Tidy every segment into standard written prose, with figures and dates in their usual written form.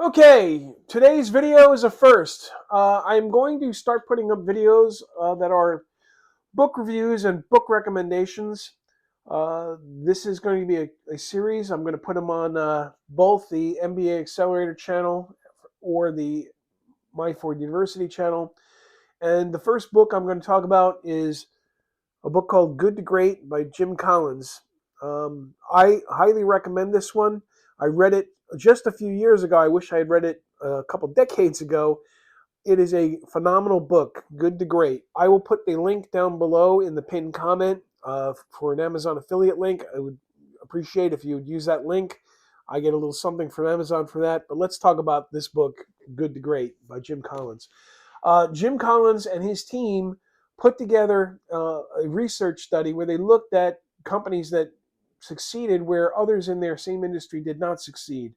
Okay, today's video is a first. I'm going to start putting up videos that are book reviews and book recommendations. This is going to be a series. I'm going to put them on both the MBA Accelerator channel or the My Ford University channel. And the first book I'm going to talk about is a book called Good to Great by Jim Collins. I highly recommend this one. I read it just a few years ago. I wish I had read it a couple decades ago. It is a phenomenal book, Good to Great. I will put the link down below in the pinned comment for an Amazon affiliate link. I would appreciate if you would use that link. I get a little something from Amazon for that. But let's talk about this book, Good to Great by Jim Collins. Jim Collins and his team put together a research study where they looked at companies that succeeded where others in their same industry did not succeed.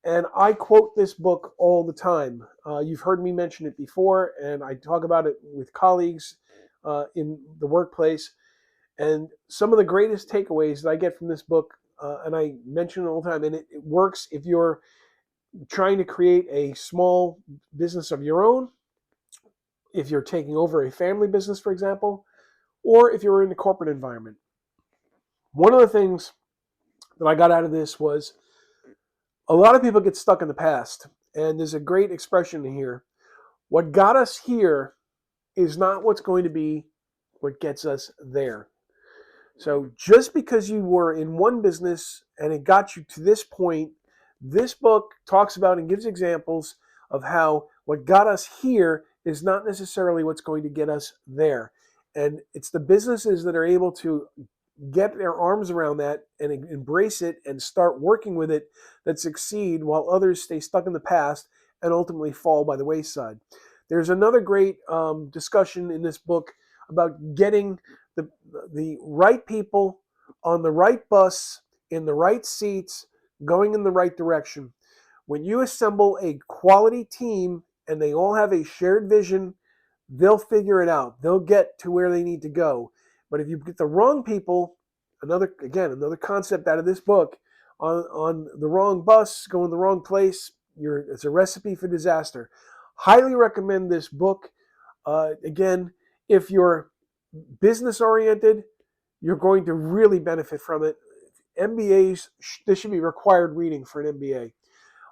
And I quote this book all the time. You've heard me mention it before, and I talk about it with colleagues in the workplace. And some of the greatest takeaways that I get from this book, and I mention it all the time, and it works if you're trying to create a small business of your own, if you're taking over a family business, for example, or if you're in the corporate environment. One of the things that I got out of this was a lot of people get stuck in the past. And there's a great expression here. What got us here is not what's going to be what gets us there. So just because you were in one business and it got you to this point, this book talks about and gives examples of how what got us here is not necessarily what's going to get us there. And it's the businesses that are able to get their arms around that and embrace it and start working with it that succeed, while others stay stuck in the past and ultimately fall by the wayside. There's another great discussion in this book about getting the right people on the right bus, in the right seats, going in the right direction. When you assemble a quality team and they all have a shared vision, they'll figure it out. They'll get to where they need to go. But if you get the wrong people, another concept out of this book, on the wrong bus, going the wrong place, it's a recipe for disaster. Highly recommend this book. Again, if you're business oriented, you're going to really benefit from it. MBAs, this should be required reading for an MBA.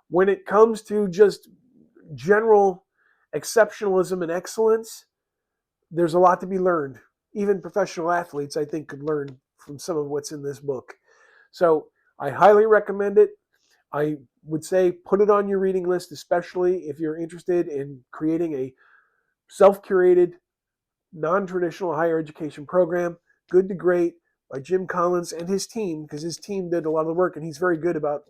When it comes to just general exceptionalism and excellence, there's a lot to be learned. Even professional athletes, I think, could learn from some of what's in this book. So I highly recommend it. I would say put it on your reading list, especially if you're interested in creating a self-curated, non-traditional higher education program. Good to Great by Jim Collins and his team, because his team did a lot of the work, and he's very good about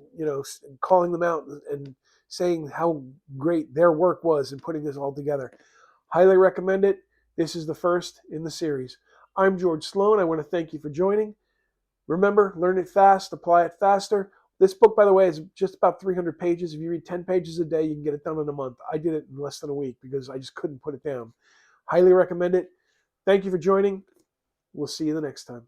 calling them out and saying how great their work was in putting this all together. Highly recommend it. This is the first in the series. I'm George Sloan. I want to thank you for joining. Remember, learn it fast, apply it faster. This book, by the way, is just about 300 pages. If you read 10 pages a day, you can get it done in a month. I did it in less than a week because I just couldn't put it down. Highly recommend it. Thank you for joining. We'll see you the next time.